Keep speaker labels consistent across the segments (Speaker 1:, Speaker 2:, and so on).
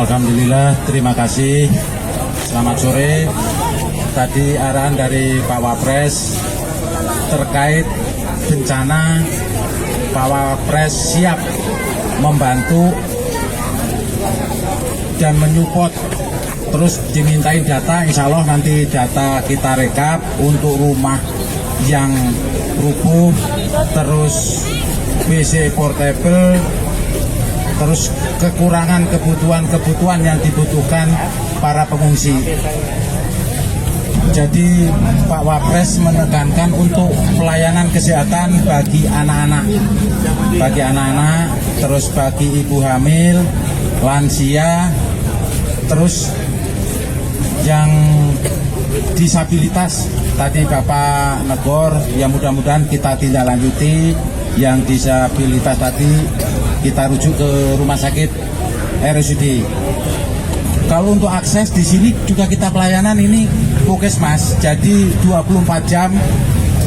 Speaker 1: Alhamdulillah, terima kasih. Selamat sore. Tadi arahan dari Pak Wapres terkait bencana, Pak Wapres siap membantu dan menyupport. Terus dimintain data, insya Allah nanti data kita rekap untuk rumah yang rubuh, terus WC portable, terus kekurangan kebutuhan yang dibutuhkan para pengungsi. Jadi Pak Wapres menekankan untuk pelayanan kesehatan bagi anak-anak, terus bagi ibu hamil, lansia, terus yang disabilitas. Tadi Bapak negor, ya mudah-mudahan kita tindak lanjuti. Yang disabilitas tadi kita rujuk ke rumah sakit RSUD. Kalau untuk akses di sini juga kita pelayanan ini Puskesmas, jadi 24 jam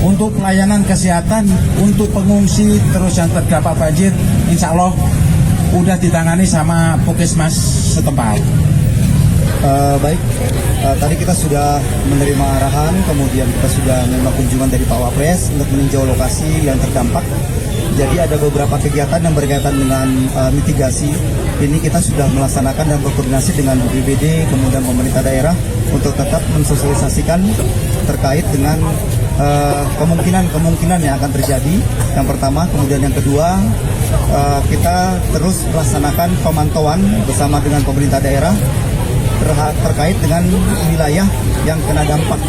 Speaker 1: untuk pelayanan kesehatan untuk pengungsi terus yang terdampak banjir, insya Allah udah ditangani sama Puskesmas setempat.
Speaker 2: Baik, tadi kita sudah menerima arahan, kemudian kita sudah menerima kunjungan dari Pak Wapres untuk meninjau lokasi yang terdampak. Jadi ada beberapa kegiatan yang berkaitan dengan mitigasi. Ini kita sudah melaksanakan dan berkoordinasi dengan BPBD, kemudian pemerintah daerah untuk tetap mensosialisasikan terkait dengan kemungkinan yang akan terjadi. Yang pertama, kemudian yang kedua, kita terus melaksanakan pemantauan bersama dengan pemerintah daerah terkait dengan wilayah yang kena dampak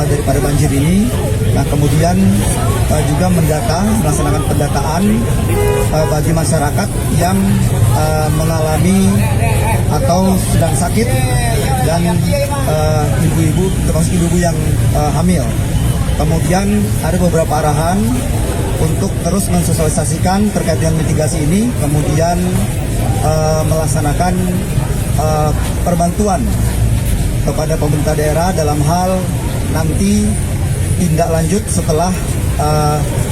Speaker 2: daripada banjir ini. Nah, kemudian juga melaksanakan pendataan bagi masyarakat yang mengalami atau sedang sakit dan ibu-ibu, termasuk ibu-ibu yang hamil. Kemudian ada beberapa arahan untuk terus mensosialisasikan terkait dengan mitigasi ini, kemudian melaksanakan perbantuan kepada pemerintah daerah dalam hal nanti tindak lanjut setelah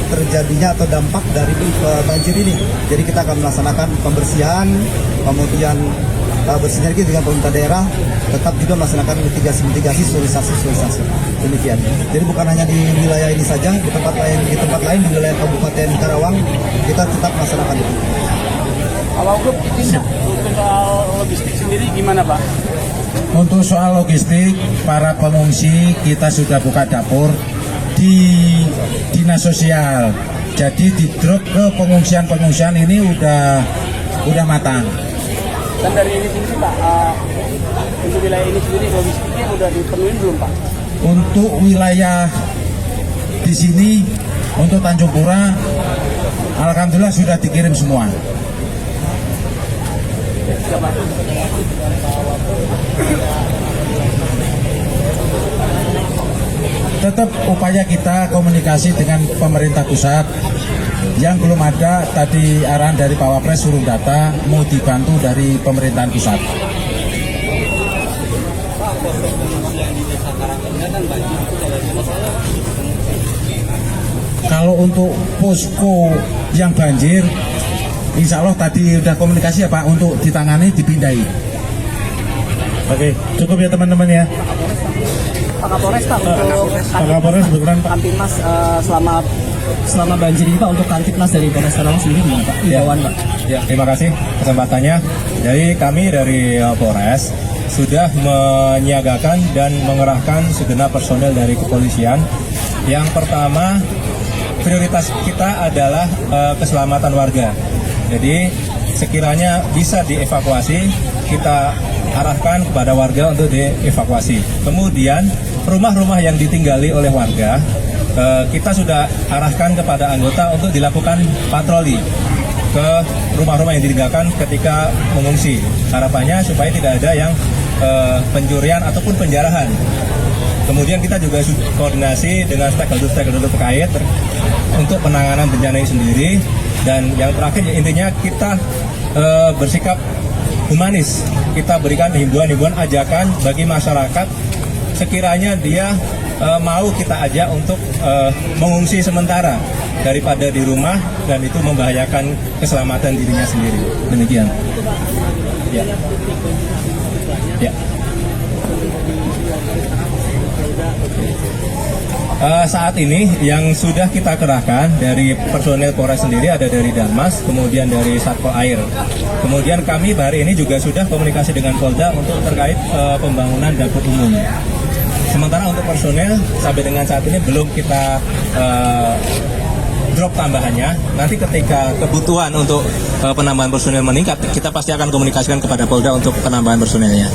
Speaker 2: terjadinya atau dampak dari banjir ini. Jadi kita akan melaksanakan pembersihan, kemudian bersinergi dengan pemerintah daerah, tetap juga melaksanakan mitigasi, sosialisasi. Demikian. Jadi bukan hanya di wilayah ini saja, di tempat lain di wilayah Kabupaten Karawang kita tetap melaksanakan itu.
Speaker 3: Kalau grup untuk soal logistik sendiri gimana Pak?
Speaker 1: Untuk soal logistik, para pengungsi kita sudah buka dapur di dinas sosial. Jadi di drop ke pengungsian ini udah matang.
Speaker 3: Dan dari ini sendiri Pak, untuk wilayah ini sendiri logistiknya udah dipenuhi belum Pak?
Speaker 1: Untuk wilayah di sini, untuk Tanjung Pura, alhamdulillah sudah dikirim semua. Tetap upaya kita komunikasi dengan pemerintah pusat. Yang belum ada tadi arahan dari Pak Wapres suruh data mau dibantu dari pemerintahan pusat. Kalau untuk posko yang banjir, insya Allah tadi udah komunikasi ya Pak untuk ditangani, dipindai. Oke, cukup ya teman-teman ya.
Speaker 3: Pak Kapolres Pak, untuk
Speaker 1: Pak Kapolres beneran Pak.
Speaker 3: Kamtipmas selama banjir ini Pak, untuk Kamtipmas dari Polres Karawang sendiri gimana Pak? Imbauan Pak.
Speaker 4: Ya, terima kasih kesempatannya. Jadi kami dari Polres sudah menyiagakan dan mengerahkan segenap personel dari kepolisian. Yang pertama, prioritas kita adalah keselamatan warga. Jadi sekiranya bisa dievakuasi, kita arahkan kepada warga untuk dievakuasi. Kemudian rumah-rumah yang ditinggali oleh warga, kita sudah arahkan kepada anggota untuk dilakukan patroli ke rumah-rumah yang ditinggalkan ketika mengungsi. Harapannya supaya tidak ada yang pencurian ataupun penjarahan. Kemudian kita juga koordinasi dengan stakeholder terkait untuk penanganan bencana ini sendiri. Dan yang terakhir intinya kita bersikap humanis. Kita berikan himbauan-himbauan ajakan bagi masyarakat sekiranya dia mau kita ajak untuk mengungsi sementara daripada di rumah dan itu membahayakan keselamatan dirinya sendiri. Demikian. Ya. Ya. Saat ini yang sudah kita kerahkan dari personel Polres sendiri ada dari Danmas, kemudian dari Satpol Air. Kemudian kami hari ini juga sudah komunikasi dengan Polda untuk terkait pembangunan dapur umum. Sementara untuk personel sampai dengan saat ini belum kita drop tambahannya. Nanti ketika kebutuhan untuk penambahan personel meningkat, kita pasti akan komunikasikan kepada Polda untuk penambahan personelnya.